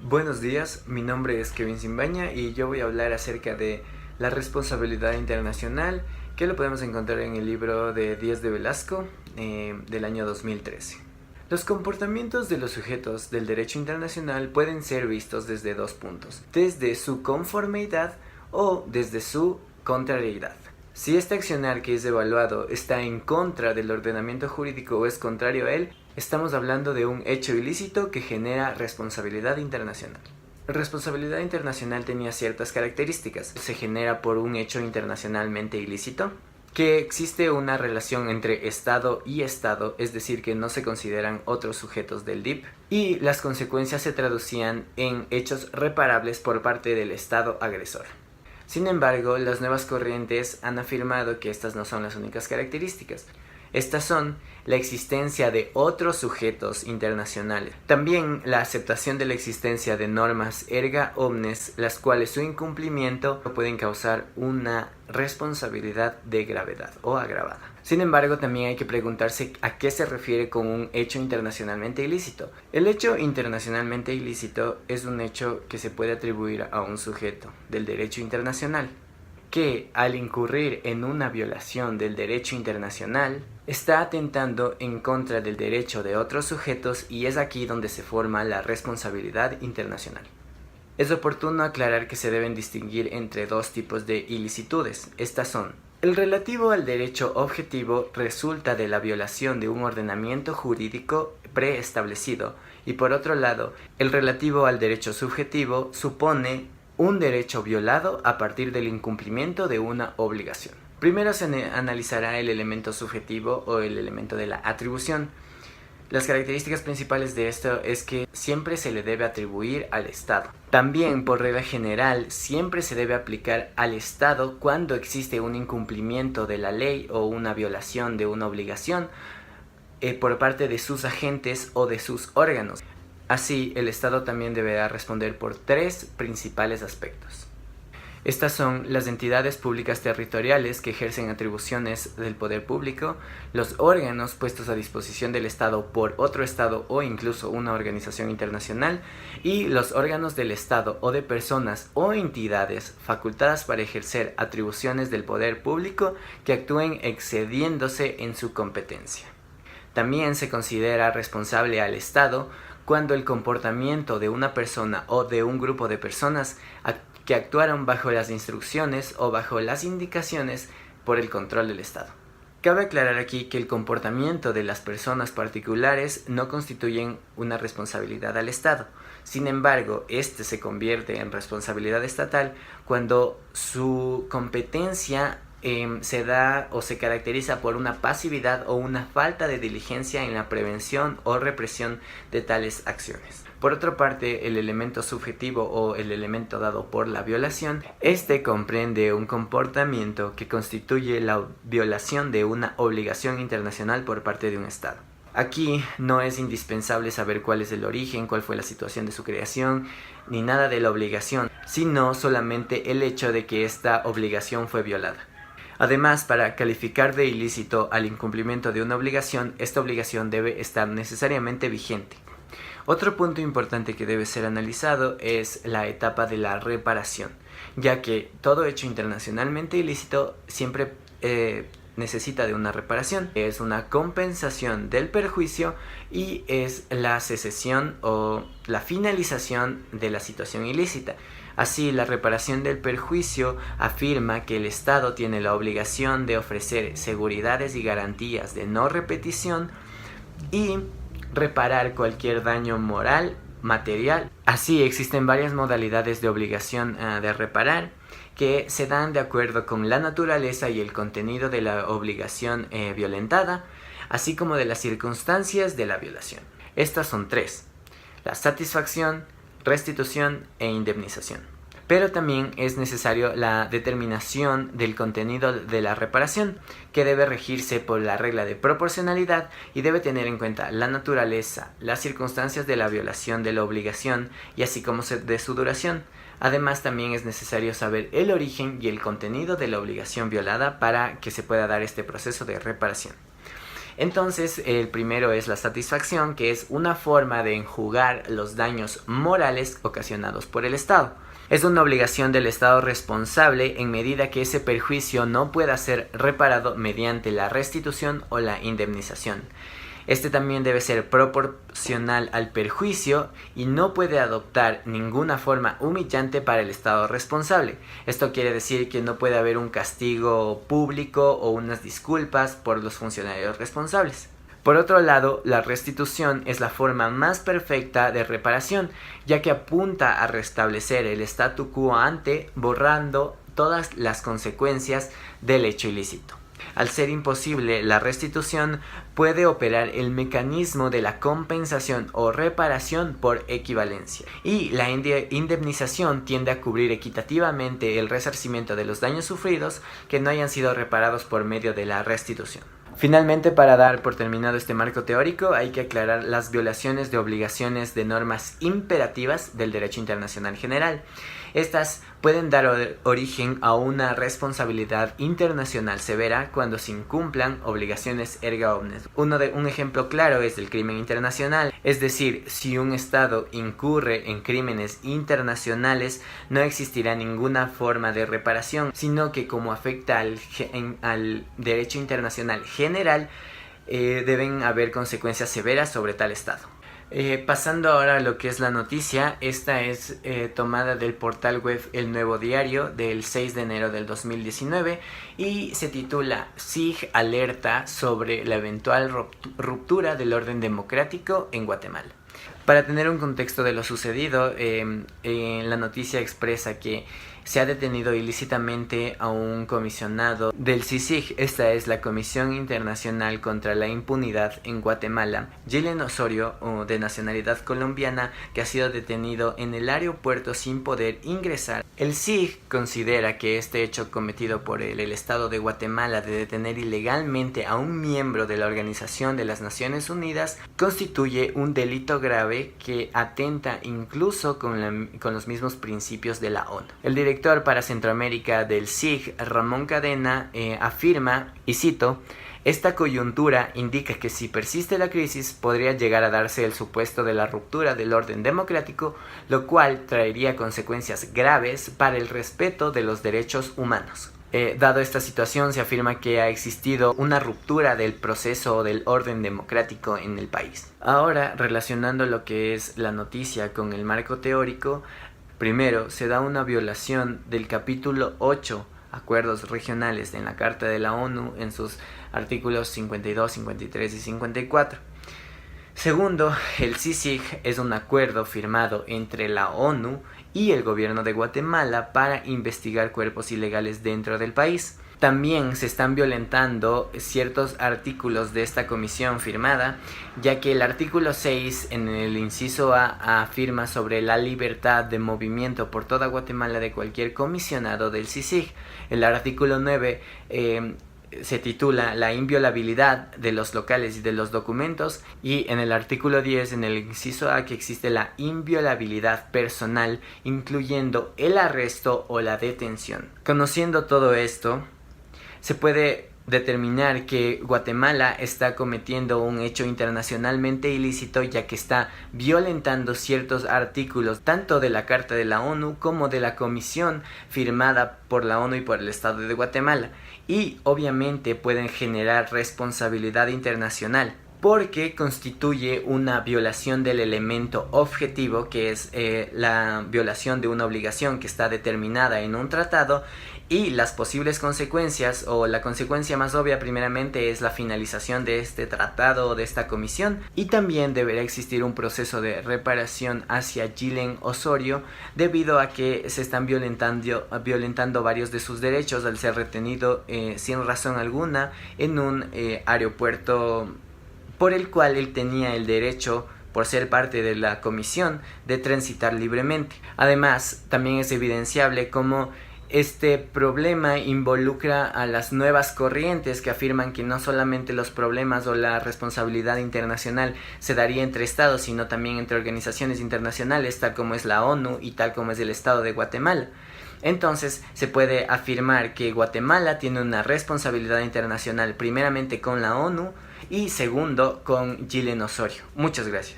Buenos días, mi nombre es Kevin Simbaña y yo voy a hablar acerca de la responsabilidad internacional que lo podemos encontrar en el libro de Díaz de Velasco del año 2013. Los comportamientos de los sujetos del derecho internacional pueden ser vistos desde dos puntos, desde su conformidad o desde su contrariedad. Si este accionar que es evaluado está en contra del ordenamiento jurídico o es contrario a él, estamos hablando de un hecho ilícito que genera responsabilidad internacional. La responsabilidad internacional tenía ciertas características. Se genera por un hecho internacionalmente ilícito, que existe una relación entre Estado y Estado, es decir, que no se consideran otros sujetos del DIP, y las consecuencias se traducían en hechos reparables por parte del Estado agresor. Sin embargo, las nuevas corrientes han afirmado que estas no son las únicas características. Estas son la existencia de otros sujetos internacionales. También la aceptación de la existencia de normas erga omnes, las cuales su incumplimiento pueden causar una responsabilidad de gravedad o agravada. Sin embargo, también hay que preguntarse a qué se refiere con un hecho internacionalmente ilícito. El hecho internacionalmente ilícito es un hecho que se puede atribuir a un sujeto del derecho internacional, que al incurrir en una violación del derecho internacional está atentando en contra del derecho de otros sujetos, y es aquí donde se forma la responsabilidad internacional. Es oportuno aclarar que se deben distinguir entre dos tipos de ilicitudes. Estas son: el relativo al derecho objetivo resulta de la violación de un ordenamiento jurídico preestablecido, y por otro lado, el relativo al derecho subjetivo supone un derecho violado a partir del incumplimiento de una obligación. Primero se analizará el elemento subjetivo o el elemento de la atribución. Las características principales de esto es que siempre se le debe atribuir al Estado. También, por regla general, siempre se debe aplicar al Estado cuando existe un incumplimiento de la ley o una violación de una obligación por parte de sus agentes o de sus órganos. Así, el Estado también deberá responder por tres principales aspectos. Estas son las entidades públicas territoriales que ejercen atribuciones del poder público, los órganos puestos a disposición del Estado por otro Estado o incluso una organización internacional, y los órganos del Estado o de personas o entidades facultadas para ejercer atribuciones del poder público que actúen excediéndose en su competencia. También se considera responsable al Estado cuando el comportamiento de una persona o de un grupo de personas que actuaron bajo las instrucciones o bajo las indicaciones por el control del Estado. Cabe aclarar aquí que el comportamiento de las personas particulares no constituyen una responsabilidad al Estado. Sin embargo, este se convierte en responsabilidad estatal cuando su competencia se da o se caracteriza por una pasividad o una falta de diligencia en la prevención o represión de tales acciones. Por otra parte, el elemento subjetivo o el elemento dado por la violación, este comprende un comportamiento que constituye la violación de una obligación internacional por parte de un Estado. Aquí no es indispensable saber cuál es el origen, cuál fue la situación de su creación, ni nada de la obligación, sino solamente el hecho de que esta obligación fue violada. Además, para calificar de ilícito al incumplimiento de una obligación, esta obligación debe estar necesariamente vigente. Otro punto importante que debe ser analizado es la etapa de la reparación, ya que todo hecho internacionalmente ilícito siempre necesita de una reparación. Es una compensación del perjuicio y es la cessación o la finalización de la situación ilícita. Así, la reparación del perjuicio afirma que el Estado tiene la obligación de ofrecer seguridades y garantías de no repetición y reparar cualquier daño moral, material. Así, existen varias modalidades de obligación de reparar que se dan de acuerdo con la naturaleza y el contenido de la obligación violentada, así como de las circunstancias de la violación. Estas son tres: la satisfacción, restitución e indemnización. Pero también es necesario la determinación del contenido de la reparación, que debe regirse por la regla de proporcionalidad y debe tener en cuenta la naturaleza, las circunstancias de la violación de la obligación y así como de su duración. Además, también es necesario saber el origen y el contenido de la obligación violada para que se pueda dar este proceso de reparación. Entonces, el primero es la satisfacción, que es una forma de enjugar los daños morales ocasionados por el Estado. Es una obligación del Estado responsable en medida que ese perjuicio no pueda ser reparado mediante la restitución o la indemnización. Este también debe ser proporcional al perjuicio y no puede adoptar ninguna forma humillante para el Estado responsable. Esto quiere decir que no puede haber un castigo público o unas disculpas por los funcionarios responsables. Por otro lado, la restitución es la forma más perfecta de reparación, ya que apunta a restablecer el statu quo ante, borrando todas las consecuencias del hecho ilícito. Al ser imposible la restitución, puede operar el mecanismo de la compensación o reparación por equivalencia, y la indemnización tiende a cubrir equitativamente el resarcimiento de los daños sufridos que no hayan sido reparados por medio de la restitución. Finalmente, para dar por terminado este marco teórico, hay que aclarar las violaciones de obligaciones de normas imperativas del derecho internacional general. Estas pueden dar origen a una responsabilidad internacional severa cuando se incumplan obligaciones erga omnes. Un ejemplo claro es el crimen internacional, es decir, si un Estado incurre en crímenes internacionales, no existirá ninguna forma de reparación, sino que como afecta al derecho internacional general, deben haber consecuencias severas sobre tal Estado. Pasando ahora a lo que es la noticia, esta es tomada del portal web El Nuevo Diario del 6 de enero del 2019 y se titula SIG alerta sobre la eventual ruptura del orden democrático en Guatemala. Para tener un contexto de lo sucedido, la noticia expresa que se ha detenido ilícitamente a un comisionado del CICIG, esta es la Comisión Internacional contra la Impunidad en Guatemala, Gillen Osorio, de nacionalidad colombiana, que ha sido detenido en el aeropuerto sin poder ingresar. El CIG considera que este hecho cometido por el Estado de Guatemala de detener ilegalmente a un miembro de la Organización de las Naciones Unidas constituye un delito grave que atenta incluso con los mismos principios de la ONU. El director para Centroamérica del SIG, Ramón Cadena, afirma, y cito, esta coyuntura indica que si persiste la crisis podría llegar a darse el supuesto de la ruptura del orden democrático, lo cual traería consecuencias graves para el respeto de los derechos humanos. Dado esta situación, se afirma que ha existido una ruptura del proceso o del orden democrático en el país. Ahora, relacionando lo que es la noticia con el marco teórico, primero, se da una violación del capítulo 8, acuerdos regionales en la Carta de la ONU en sus artículos 52, 53 y 54. Segundo, el CICIG es un acuerdo firmado entre la ONU y el gobierno de Guatemala para investigar cuerpos ilegales dentro del país. También se están violentando ciertos artículos de esta comisión firmada, ya que el artículo 6 en el inciso A afirma sobre la libertad de movimiento por toda Guatemala de cualquier comisionado del CICIG. El artículo 9 se titula la inviolabilidad de los locales y de los documentos, y en el artículo 10 en el inciso A que existe la inviolabilidad personal, incluyendo el arresto o la detención. Conociendo todo esto, se puede determinar que Guatemala está cometiendo un hecho internacionalmente ilícito, ya que está violentando ciertos artículos tanto de la Carta de la ONU como de la comisión firmada por la ONU y por el Estado de Guatemala, y obviamente pueden generar responsabilidad internacional porque constituye una violación del elemento objetivo, que es la violación de una obligación que está determinada en un tratado, y las posibles consecuencias, o la consecuencia más obvia primeramente, es la finalización de este tratado o de esta comisión, y también deberá existir un proceso de reparación hacia Gillen Osorio debido a que se están violentando varios de sus derechos al ser retenido sin razón alguna en un aeropuerto por el cual él tenía el derecho, por ser parte de la comisión, de transitar libremente. Además, también es evidenciable cómo este problema involucra a las nuevas corrientes que afirman que no solamente los problemas o la responsabilidad internacional se daría entre estados, sino también entre organizaciones internacionales, tal como es la ONU y tal como es el Estado de Guatemala. Entonces, se puede afirmar que Guatemala tiene una responsabilidad internacional primeramente con la ONU y segundo con Gillen Osorio. Muchas gracias.